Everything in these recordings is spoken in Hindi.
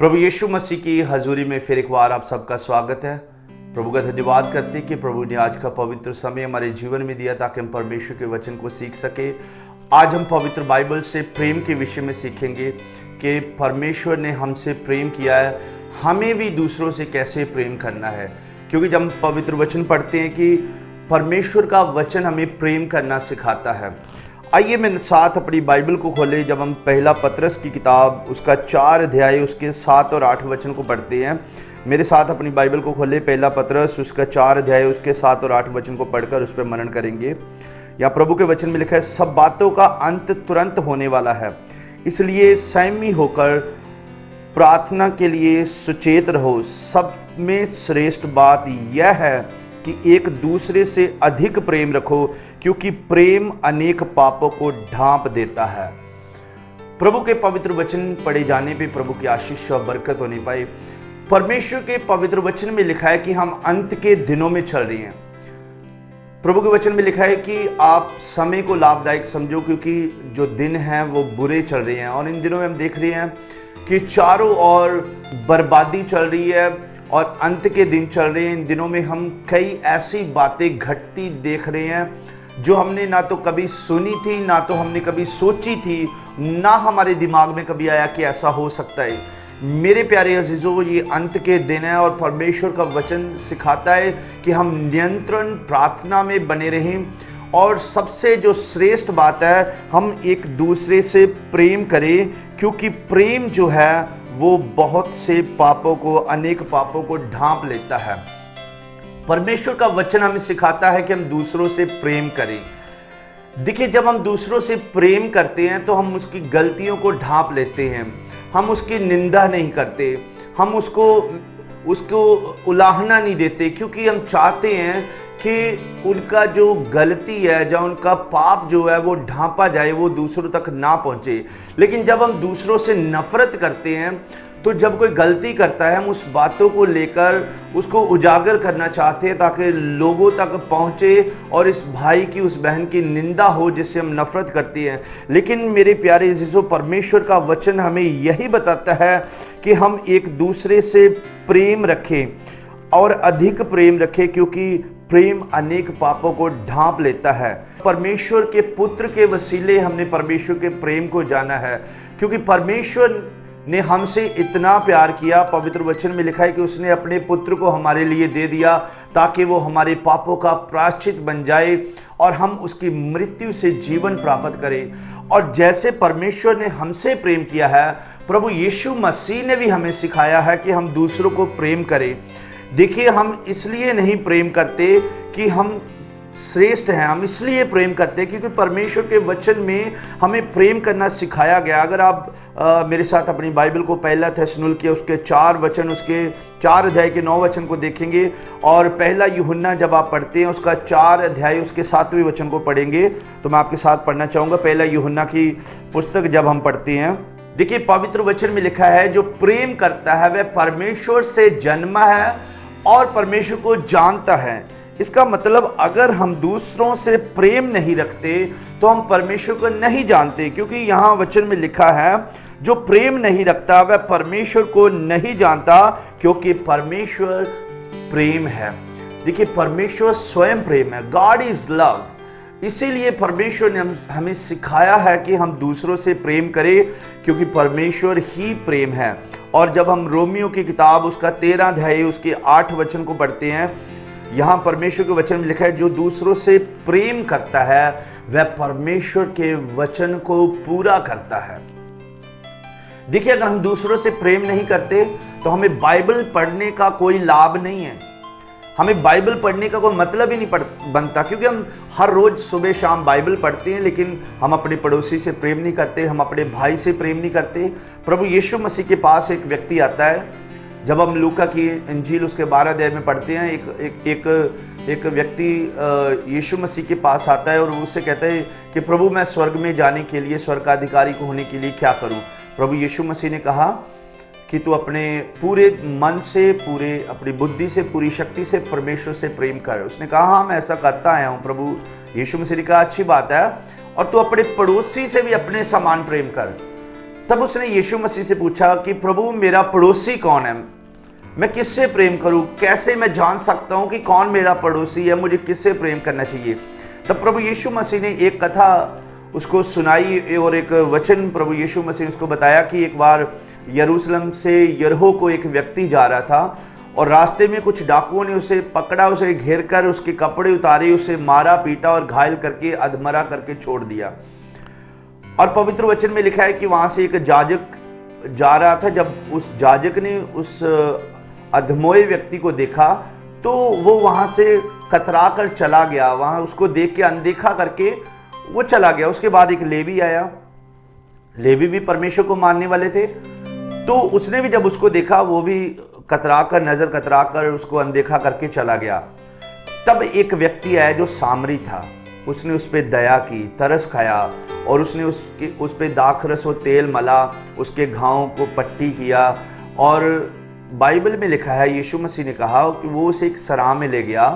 प्रभु यीशु मसीह की हजूरी में फिर एक बार आप सबका स्वागत है। प्रभु का धन्यवाद करते हैं कि प्रभु ने आज का पवित्र समय हमारे जीवन में दिया ताकि हम परमेश्वर के वचन को सीख सके। आज हम पवित्र बाइबल से प्रेम के विषय में सीखेंगे कि परमेश्वर ने हमसे प्रेम किया है, हमें भी दूसरों से कैसे प्रेम करना है। क्योंकि जब हम पवित्र वचन पढ़ते हैं कि परमेश्वर का वचन हमें प्रेम करना सिखाता है। आइए मेरे साथ अपनी बाइबल को खोले। जब हम पहला पतरस की किताब उसका 4 अध्याय उसके 7 और 8 वचन को पढ़ते हैं, मेरे साथ अपनी बाइबल को खोले। पहला पतरस उसका 4 अध्याय उसके 7 और 8 वचन को पढ़कर उस पर मनन करेंगे। यहाँ प्रभु के वचन में लिखा है, सब बातों का अंत तुरंत होने वाला है, इसलिए संयमी होकर प्रार्थना के लिए सुचेत रहो। सब में श्रेष्ठ बात यह है कि एक दूसरे से अधिक प्रेम रखो, क्योंकि प्रेम अनेक पापों को ढांप देता है। प्रभु के पवित्र वचन पढ़े जाने पे प्रभु की आशीष और बरकत होने पाए। परमेश्वर के पवित्र वचन में लिखा है कि हम अंत के दिनों में चल रहे हैं। प्रभु के वचन में लिखा है कि आप समय को लाभदायक समझो, क्योंकि जो दिन हैं वो बुरे चल रहे हैं। और इन दिनों में हम देख रहे हैं कि चारों ओर बर्बादी चल रही है और अंत के दिन चल रहे हैं। इन दिनों में हम कई ऐसी बातें घटती देख रहे हैं जो हमने ना तो कभी सुनी थी, ना तो हमने कभी सोची थी, ना हमारे दिमाग में कभी आया कि ऐसा हो सकता है। मेरे प्यारे अजीजों, ये अंत के दिन है और परमेश्वर का वचन सिखाता है कि हम नियंत्रण प्रार्थना में बने रहें। और सबसे जो श्रेष्ठ बात है, हम एक दूसरे से प्रेम करें, क्योंकि प्रेम जो है वो बहुत से पापों को, अनेक पापों को ढांप लेता है। परमेश्वर का वचन हमें सिखाता है कि हम दूसरों से प्रेम करें। देखिए, जब हम दूसरों से प्रेम करते हैं तो हम उसकी गलतियों को ढांप लेते हैं, हम उसकी निंदा नहीं करते, हम उसको उलाहना नहीं देते, क्योंकि हम चाहते हैं कि उनका जो गलती है, जो उनका पाप जो है वो ढांपा जाए, वो दूसरों तक ना पहुंचे। लेकिन जब हम दूसरों से नफरत करते हैं, तो जब कोई गलती करता है, हम उस बातों को लेकर उसको उजागर करना चाहते हैं ताकि लोगों तक पहुंचे और इस भाई की, उस बहन की निंदा हो जिससे हम नफरत करते हैं। लेकिन मेरे प्यारे अजीजों, परमेश्वर का वचन हमें यही बताता है कि हम एक दूसरे से प्रेम रखें और अधिक प्रेम रखें, क्योंकि प्रेम अनेक पापों को ढांप लेता है। परमेश्वर के पुत्र के वसीले हमने परमेश्वर के प्रेम को जाना है, क्योंकि परमेश्वर ने हमसे इतना प्यार किया। पवित्र वचन में लिखा है कि उसने अपने पुत्र को हमारे लिए दे दिया ताकि वो हमारे पापों का प्रायश्चित बन जाए और हम उसकी मृत्यु से जीवन प्राप्त करें। और जैसे परमेश्वर ने हमसे प्रेम किया है, प्रभु यीशु मसीह ने भी हमें सिखाया है कि हम दूसरों को प्रेम करें। देखिए, हम इसलिए नहीं प्रेम करते कि हम श्रेष्ठ हैं, हम इसलिए प्रेम करते हैं क्योंकि परमेश्वर के वचन में हमें प्रेम करना सिखाया गया। अगर आप मेरे साथ अपनी बाइबल को पहला थिस्सलुनीके उसके 4 वचन, उसके 4 अध्याय के 9 वचन को देखेंगे, और पहला यूहन्ना जब आप पढ़ते हैं उसका 4 अध्याय उसके 7वें वचन को पढ़ेंगे, तो मैं आपके साथ पढ़ना चाहूँगा। पहला यूहन्ना की पुस्तक जब हम पढ़ते हैं, देखिए पवित्र वचन में लिखा है, जो प्रेम करता है वह परमेश्वर से जन्मा है और परमेश्वर को जानता है। इसका मतलब अगर हम दूसरों से प्रेम नहीं रखते तो हम परमेश्वर को नहीं जानते, क्योंकि यहाँ वचन में लिखा है, जो प्रेम नहीं रखता वह परमेश्वर को नहीं जानता, क्योंकि परमेश्वर प्रेम है। देखिए, परमेश्वर स्वयं प्रेम है, गॉड इज लव। इसीलिए परमेश्वर ने हमें सिखाया है कि हम दूसरों से प्रेम करें, क्योंकि परमेश्वर ही प्रेम है। और जब हम रोमियो की किताब उसका 13 अध्याय उसके 8 वचन को पढ़ते हैं, यहाँ परमेश्वर के वचन में लिखा है, जो दूसरों से प्रेम करता है वह परमेश्वर के वचन को पूरा करता है। देखिए, अगर हम दूसरों से प्रेम नहीं करते तो हमें बाइबल पढ़ने का कोई लाभ नहीं है, हमें बाइबल पढ़ने का कोई मतलब ही नहीं बनता, क्योंकि हम हर रोज सुबह शाम बाइबल पढ़ते हैं, लेकिन हम अपने पड़ोसी से प्रेम नहीं करते, हम अपने भाई से प्रेम नहीं करते। प्रभु यीशु मसीह के पास एक व्यक्ति आता है, जब हम लूका की इंजील उसके 12 अध्याय में पढ़ते हैं, एक व्यक्ति यीशु मसीह के पास आता है और उससे कहता है कि प्रभु, मैं स्वर्ग में जाने के लिए, स्वर्ग का अधिकारी को होने के लिए क्या करूं? प्रभु यीशु मसीह ने कहा कि तू अपने पूरे मन से, पूरे अपनी बुद्धि से, पूरी शक्ति से परमेश्वर से प्रेम कर। उसने कहा, हाँ मैं ऐसा करता आया हूँ। प्रभु यीशु मसीह ने कहा, अच्छी बात है, और तू अपने पड़ोसी से भी अपने समान प्रेम कर। तब उसने यीशु मसीह से पूछा कि प्रभु मेरा पड़ोसी कौन है, मैं किससे प्रेम करूं, कैसे मैं जान सकता हूं कि कौन मेरा पड़ोसी है, मुझे किससे प्रेम करना चाहिए। तब प्रभु यीशु मसीह ने एक कथा उसको सुनाई और एक वचन प्रभु यीशु मसीह ने उसको बताया कि एक बार यरूशलेम से यरीहो को एक व्यक्ति जा रहा था और रास्ते में कुछ डाकुओं ने उसे पकड़ा, उसे घेर कर उसके कपड़े उतारे, उसे मारा पीटा और घायल करके अधमरा करके छोड़ दिया। और पवित्र वचन में लिखा है कि वहां से एक जाजक जा रहा था। जब उस जाजक ने उस अधमोए व्यक्ति को देखा तो वो वहां से कतरा कर चला गया, वहां उसको देख के अनदेखा करके वो चला गया। उसके बाद एक लेवी आया, लेवी भी परमेश्वर को मानने वाले थे, तो उसने भी जब उसको देखा वो भी कतरा कर, नजर कतरा कर उसको अनदेखा करके चला गया। तब एक व्यक्ति आया जो सामरी था, उसने उस पर दया की, तरस खाया और उसने उस पर दाखरस और तेल मला, उसके घावों को पट्टी किया। और बाइबल में लिखा है यीशु मसीह ने कहा कि वो उसे एक सराह में ले गया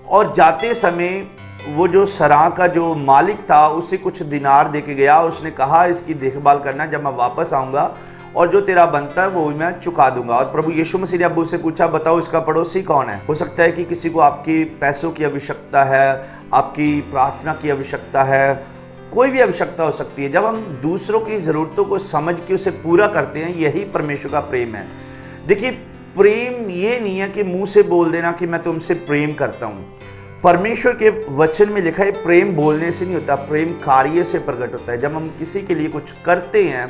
और जाते समय वो जो सराह का जो मालिक था उसे कुछ दिनार दे के गया और उसने कहा इसकी देखभाल करना, जब मैं वापस आऊँगा और जो तेरा बनता है वो मैं चुका दूंगा। और प्रभु यीशु मसीह ने अब्बू से पूछा बताओ इसका पड़ोसी कौन है। हो सकता है कि किसी को आपकी पैसों की आवश्यकता है, आपकी प्रार्थना की आवश्यकता है, कोई भी आवश्यकता हो सकती है। जब हम दूसरों की ज़रूरतों को समझ के उसे पूरा करते हैं, यही परमेश्वर का प्रेम है। देखिए, प्रेम ये नहीं है कि मुंह से बोल देना कि मैं तुमसे प्रेम करता हूँ। परमेश्वर के वचन में लिखा है प्रेम बोलने से नहीं होता, प्रेम कार्य से प्रकट होता है। जब हम किसी के लिए कुछ करते हैं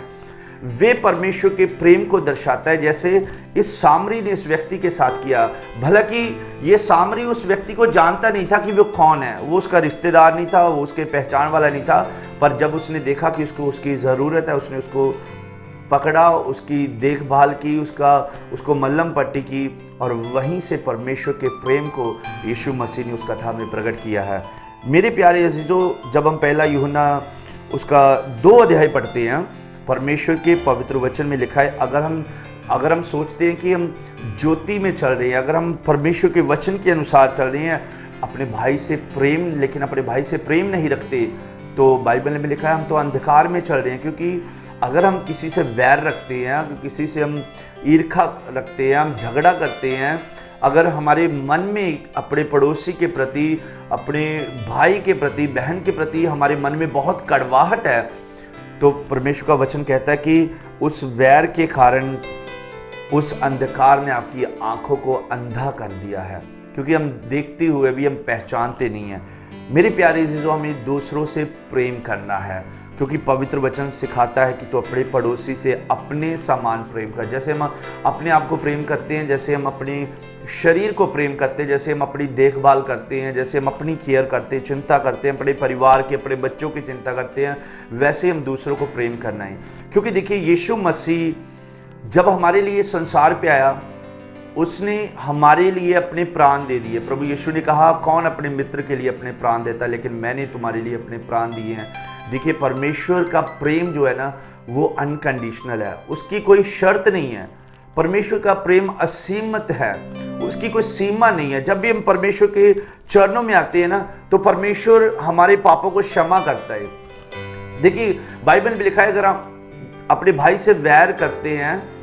वे परमेश्वर के प्रेम को दर्शाता है, जैसे इस सामरी ने इस व्यक्ति के साथ किया। भला कि ये सामरी उस व्यक्ति को जानता नहीं था कि वो कौन है, वो उसका रिश्तेदार नहीं था, वो उसके पहचान वाला नहीं था, पर जब उसने देखा कि उसको उसकी ज़रूरत है उसने उसको पकड़ा, उसकी देखभाल की, उसको मल्लम पट्टी की और वहीं से परमेश्वर के प्रेम को यीशु मसीह ने उस कथा में प्रकट किया है। मेरे प्यारे अजीजों, जब हम पहला यूहन्ना उसका 2 अध्याय पढ़ते हैं, परमेश्वर के पवित्र वचन में लिखा है अगर हम सोचते हैं कि हम ज्योति में चल रहे हैं, अगर हम परमेश्वर के वचन के अनुसार चल रहे हैं, अपने भाई से प्रेम, लेकिन अपने भाई से प्रेम नहीं रखते, तो बाइबल में लिखा है हम तो अंधकार में चल रहे हैं। क्योंकि अगर हम किसी से वैर रखते हैं, अगर किसी से हम ईर्खा रखते हैं, हम झगड़ा करते हैं, अगर हमारे मन में अपने पड़ोसी के प्रति, अपने भाई के प्रति, बहन के प्रति हमारे मन में बहुत कड़वाहट है, तो परमेश्वर का वचन कहता है कि उस वैर के कारण उस अंधकार ने आपकी आंखों को अंधा कर दिया है, क्योंकि हम देखते हुए भी हम पहचानते नहीं हैं। मेरे प्यारे अजीजों, हमें दूसरों से प्रेम करना है, क्योंकि पवित्र वचन सिखाता है कि तो अपने पड़ोसी से अपने समान प्रेम कर। जैसे हम अपने आप को प्रेम करते हैं, जैसे हम अपने शरीर को प्रेम करते हैं, जैसे हम अपनी देखभाल करते हैं, जैसे हम अपनी केयर करते हैं, चिंता करते हैं, अपने परिवार की, अपने बच्चों की चिंता करते हैं, वैसे हम दूसरों को प्रेम करना है। क्योंकि देखिए, यीशु मसीह जब हमारे लिए संसार पे आया, उसने हमारे लिए अपने प्राण दे दिए। प्रभु यीशु ने कहा कौन अपने मित्र के लिए अपने प्राण देता, लेकिन मैंने तुम्हारे लिए अपने प्राण दिए हैं। देखिए, परमेश्वर का प्रेम जो है ना, वो अनकंडीशनल है, उसकी कोई शर्त नहीं है। परमेश्वर का प्रेम असीमित है, उसकी कोई सीमा नहीं है। जब भी हम परमेश्वर के चरणों में आते हैं ना, तो परमेश्वर हमारे पापों को क्षमा करता है। देखिए, बाइबल में लिखा है अगर आप अपने भाई से वैर करते हैं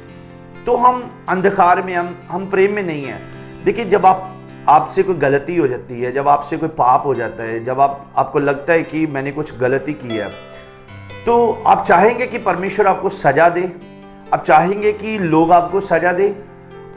तो हम अंधकार में, हम प्रेम में नहीं हैं। देखिए, जब आपसे कोई गलती हो जाती है, जब आपसे कोई पाप हो जाता है, जब आपको लगता है कि मैंने कुछ गलती की है, तो आप चाहेंगे कि परमेश्वर आपको सजा दे, आप चाहेंगे कि लोग आपको सजा दे।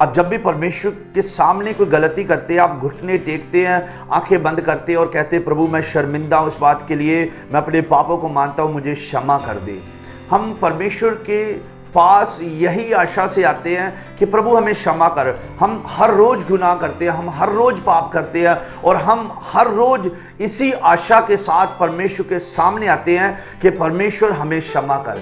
अब जब भी परमेश्वर के सामने कोई गलती करते हैं, आप घुटने टेकते हैं, आंखें बंद करते हैं और कहते हैं प्रभु मैं शर्मिंदा हूं इस बात के लिए, मैं अपने पापों को मानता हूं, मुझे क्षमा कर दे। हम परमेश्वर के पास यही आशा से आते हैं कि प्रभु हमें क्षमा कर। हम हर रोज गुनाह करते हैं, हम हर रोज पाप करते हैं और हम हर रोज इसी आशा के साथ परमेश्वर के सामने आते हैं कि परमेश्वर हमें क्षमा कर।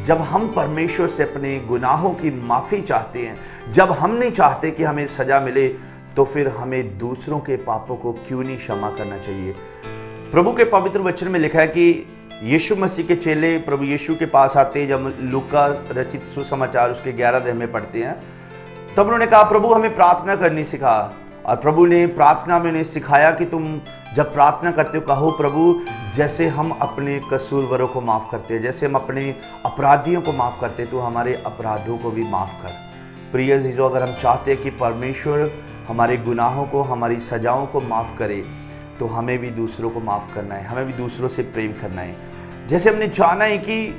जब हम परमेश्वर से अपने गुनाहों की माफ़ी चाहते हैं, जब हम नहीं चाहते कि हमें सजा मिले, तो फिर हमें दूसरों के पापों को क्यों नहीं क्षमा करना चाहिए। प्रभु के पवित्र वचन में लिखा है कि यीशु मसीह के चेले प्रभु यीशु के पास आते हैं। जब लूका रचित सुसमाचार उसके 11 अध्याय में पढ़ते हैं, तब उन्होंने कहा प्रभु हमें प्रार्थना करनी सिखा। और प्रभु ने प्रार्थना में उन्हें सिखाया कि तुम जब प्रार्थना करते हो कहो प्रभु जैसे हम अपने कसूरवरों को माफ़ करते हैं, जैसे हम अपने अपराधियों को माफ़ करते हैं, तो हमारे अपराधों को भी माफ़ कर। प्रिय अजीजों, अगर हम चाहते हैं कि परमेश्वर हमारे गुनाहों को, हमारी सजाओं को माफ़ करे, तो हमें भी दूसरों को माफ़ करना है, हमें भी दूसरों से प्रेम करना है। जैसे हमने जाना है कि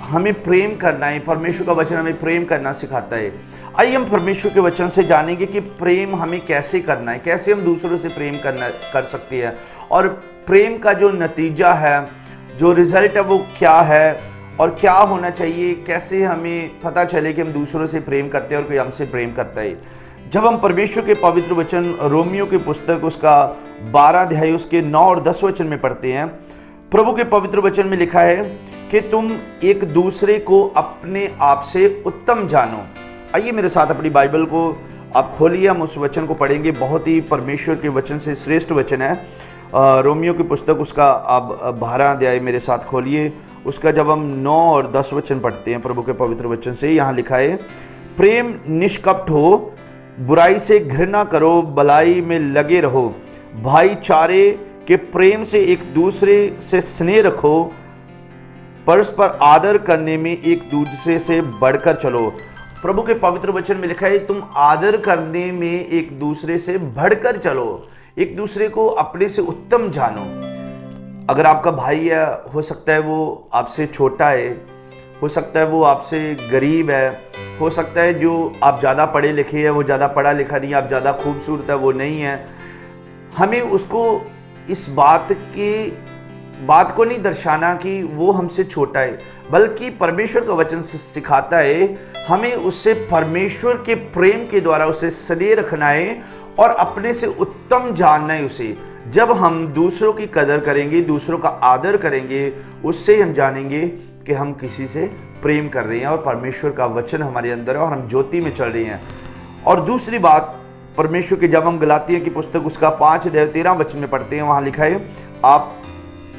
हमें प्रेम करना है, परमेश्वर का वचन हमें प्रेम करना सिखाता है। आइए हम परमेश्वर के वचन से जानेंगे कि प्रेम हमें कैसे करना है, कैसे हम दूसरों से प्रेम कर सकते हैं, और प्रेम का जो नतीजा है, जो रिजल्ट है वो क्या है, और क्या होना चाहिए, कैसे हमें पता चले कि हम दूसरों से प्रेम करते हैं और कोई हमसे प्रेम करता है। जब हम परमेश्वर के पवित्र वचन रोमियो की पुस्तक उसका 12 अध्याय उसके 9 और 10 वचन में पढ़ते हैं, प्रभु के पवित्र वचन में लिखा है कि तुम एक दूसरे को अपने आप से उत्तम जानो। आइए मेरे साथ अपनी बाइबल को आप खोलिए, हम उस वचन को पढ़ेंगे। बहुत ही परमेश्वर के वचन से श्रेष्ठ वचन है। रोमियो की पुस्तक उसका आप 12 अध्याय मेरे साथ खोलिए, उसका जब हम 9 और 10 वचन पढ़ते हैं प्रभु के पवित्र वचन से, यहाँ लिखा है, प्रेम निष्कपट हो, बुराई से घृणा करो, भलाई में लगे रहो, भाईचारे के प्रेम से एक दूसरे से स्नेह रखो, परस्पर आदर करने में एक दूसरे से बढ़कर चलो। प्रभु के पवित्र वचन में लिखा है तुम आदर करने में एक दूसरे से बढ़कर चलो, एक दूसरे को अपने से उत्तम जानो। अगर आपका भाई है, हो सकता है वो आपसे छोटा है, हो सकता है वो आपसे गरीब है, हो सकता है जो आप ज़्यादा पढ़े लिखे हैं वो ज़्यादा पढ़ा लिखा नहीं, आप ज़्यादा खूबसूरत है वो नहीं है, हमें उसको इस बात को नहीं दर्शाना कि वो हमसे छोटा है, बल्कि परमेश्वर का वचन सिखाता है हमें उससे परमेश्वर के प्रेम के द्वारा उसे स्नेह रखना है और अपने से उत्तम जानना है उसे। जब हम दूसरों की कदर करेंगे, दूसरों का आदर करेंगे, उससे हम जानेंगे कि हम किसी से प्रेम कर रहे हैं और परमेश्वर का वचन हमारे अंदर है और हम ज्योति में चल रहे हैं। और दूसरी बात, परमेश्वर के जब हम गलातियों की पुस्तक उसका 5 अध्याय 13 वचन में पढ़ते हैं, वहाँ लिखा है आप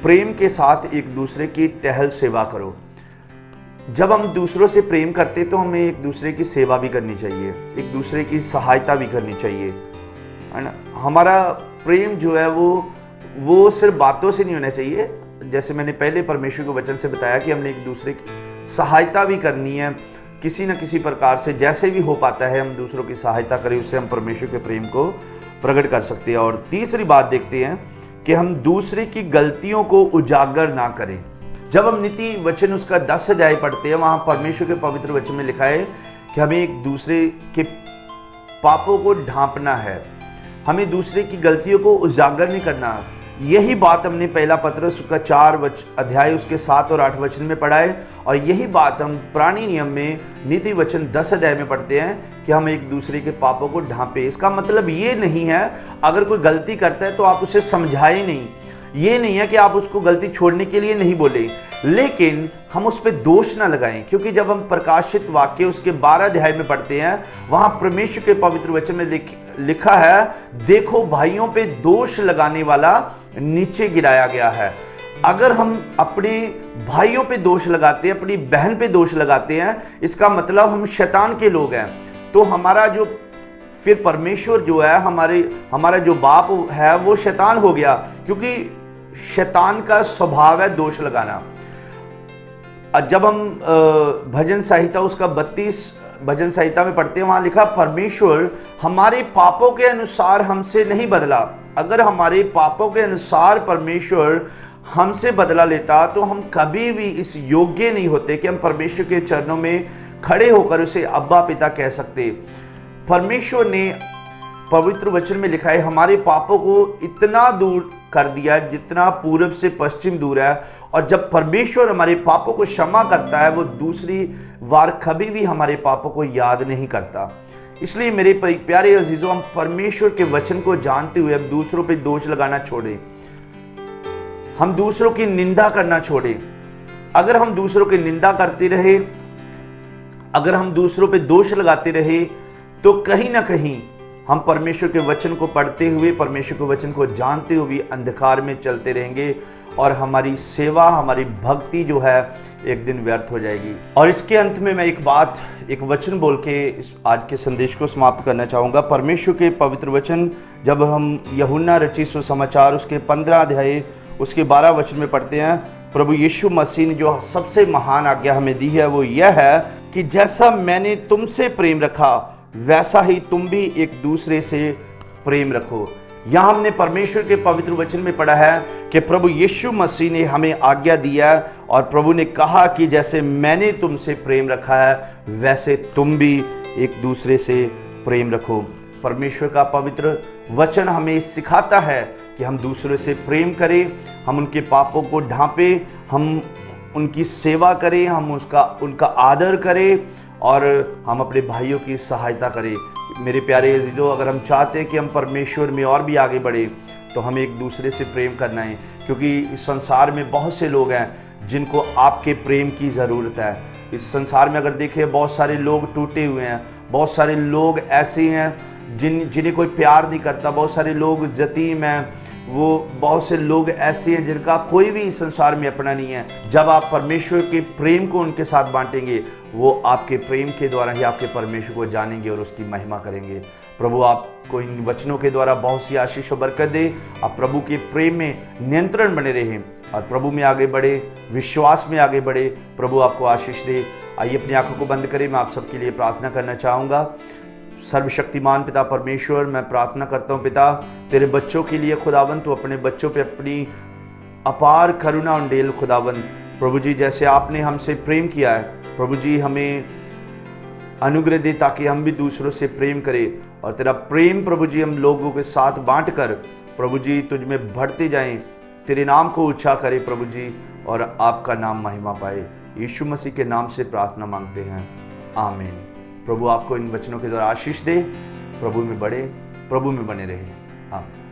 प्रेम के साथ एक दूसरे की टहल सेवा करो। जब हम दूसरों से प्रेम करते तो हमें एक दूसरे की सेवा भी करनी चाहिए, एक दूसरे की सहायता भी करनी चाहिए, है ना। हमारा प्रेम जो है वो सिर्फ बातों से नहीं होना चाहिए। जैसे मैंने पहले परमेश्वर के वचन से बताया कि हमने एक दूसरे की सहायता भी करनी है, किसी न किसी प्रकार से जैसे भी हो पाता है हम दूसरों की सहायता करें, उससे हम परमेश्वर के प्रेम को प्रकट कर सकते हैं। और तीसरी बात देखते हैं कि हम दूसरे की गलतियों को उजागर ना करें। जब हम नीति वचन उसका 10 अध्याय पढ़ते हैं, वहाँ परमेश्वर के पवित्र वचन में लिखा है कि हमें एक दूसरे के पापों को ढांपना है, हमें दूसरे की गलतियों को उजागर नहीं करना। यही बात हमने पहला पत्रस उसका 4 अध्याय उसके 7 और 8 वचन में पढ़ा है, और यही बात हम पुरानी नियम में नीति वचन 10 अध्याय में पढ़ते हैं कि हम एक दूसरे के पापों को ढांपे। इसका मतलब ये नहीं है अगर कोई गलती करता है तो आप उसे समझाए नहीं, ये नहीं है कि आप उसको गलती छोड़ने के लिए नहीं बोले, लेकिन हम उस पर दोष ना लगाएं। क्योंकि जब हम प्रकाशित वाक्य उसके 12 अध्याय में पढ़ते हैं, वहां परमेश्वर के पवित्र वचन में लिखा है, देखो भाइयों पे दोष लगाने वाला नीचे गिराया गया है। अगर हम अपने भाइयों पे दोष लगाते हैं, अपनी बहन पे दोष लगाते हैं, इसका मतलब हम शैतान के लोग हैं। तो हमारा जो फिर परमेश्वर जो है, हमारा जो बाप है वो शैतान हो गया, क्योंकि शैतान का स्वभाव है दोष लगाना। जब हम भजन संहिता उसका 32 भजन संहिता में पढ़ते हैं, वहां लिखा परमेश्वर हमारे पापों के अनुसार हमसे नहीं बदला। अगर हमारे पापों के अनुसार परमेश्वर हमसे बदला लेता तो हम कभी भी इस योग्य नहीं होते कि हम परमेश्वर के चरणों में खड़े होकर उसे अब्बा पिता कह सकते। परमेश्वर ने पवित्र वचन में लिखा है हमारे पापों को इतना दूर कर दिया जितना पूर्व से पश्चिम दूर है, और जब परमेश्वर हमारे पापों को क्षमा करता है वो दूसरी बार कभी भी हमारे पापों को याद नहीं करता। इसलिए मेरे प्यारे अजीजों, हम परमेश्वर के वचन को जानते हुए हम दूसरों पे दोष लगाना छोड़े, हम दूसरों की निंदा करना छोड़े। अगर हम दूसरों की निंदा करते रहे, अगर हम दूसरों पे दोष लगाते रहे, तो कहीं ना कहीं हम परमेश्वर के वचन को पढ़ते हुए, परमेश्वर के वचन को जानते हुए अंधकार में चलते रहेंगे और हमारी सेवा, हमारी भक्ति जो है एक दिन व्यर्थ हो जाएगी। और इसके अंत में मैं एक वचन बोल के इस आज के संदेश को समाप्त करना चाहूँगा। परमेश्वर के पवित्र वचन जब हम यूहन्ना रचित सुसमाचार उसके 15 अध्याय उसके 12 वचन में पढ़ते हैं, प्रभु यीशु मसीह ने जो सबसे महान आज्ञा हमें दी है वो यह है कि जैसा मैंने तुमसे प्रेम रखा वैसा ही तुम भी एक दूसरे से प्रेम रखो। यहाँ हमने परमेश्वर के पवित्र वचन में पढ़ा है कि प्रभु यीशु मसीह ने हमें आज्ञा दिया और प्रभु ने कहा कि जैसे मैंने तुमसे प्रेम रखा है वैसे तुम भी एक दूसरे से प्रेम रखो। परमेश्वर का पवित्र वचन हमें सिखाता है कि हम दूसरों से प्रेम करें, हम उनके पापों को ढांपें, हम उनकी सेवा करें, हम उनका आदर करें और हम अपने भाइयों की सहायता करें। मेरे प्यारे अजीजों, अगर हम चाहते हैं कि हम परमेश्वर में और भी आगे बढ़े तो हमें एक दूसरे से प्रेम करना है, क्योंकि इस संसार में बहुत से लोग हैं जिनको आपके प्रेम की ज़रूरत है। इस संसार में अगर देखें बहुत सारे लोग टूटे हुए हैं, बहुत सारे लोग ऐसे हैं जिन्हें कोई प्यार नहीं करता, बहुत सारे लोग यतीम हैं, वो बहुत से लोग ऐसे हैं जिनका कोई भी इस संसार में अपना नहीं है। जब आप परमेश्वर के प्रेम को उनके साथ बांटेंगे वो आपके प्रेम के द्वारा ही आपके परमेश्वर को जानेंगे और उसकी महिमा करेंगे। प्रभु आपको इन वचनों के द्वारा बहुत सी आशीष और बरकत दे। आप प्रभु के प्रेम में नियंत्रण बने रहें और प्रभु में आगे बढ़े, विश्वास में आगे बढ़े। प्रभु आपको आशीष दे। आइए अपनी आंखों को बंद करें। मैं आप सबके लिए प्रार्थना करना चाहूँगा। सर्वशक्तिमान पिता परमेश्वर, मैं प्रार्थना करता हूँ पिता तेरे बच्चों के लिए खुदावंद, तू अपने बच्चों पे अपनी अपार करुणा उंडेल खुदावंद। प्रभु जी, जैसे आपने हमसे प्रेम किया है प्रभु जी, हमें अनुग्रह दे ताकि हम भी दूसरों से प्रेम करें और तेरा प्रेम प्रभु जी हम लोगों के साथ बांट कर प्रभु जी तुझ में बढ़ते जाएं, तेरे नाम को ऊंचा करें प्रभु जी और आपका नाम महिमा पाए। यीशु मसीह के नाम से प्रार्थना मांगते हैं, आमीन। प्रभु आपको इन वचनों के द्वारा आशीष दे। प्रभु में बढ़े, प्रभु में बने रहे। आमीन।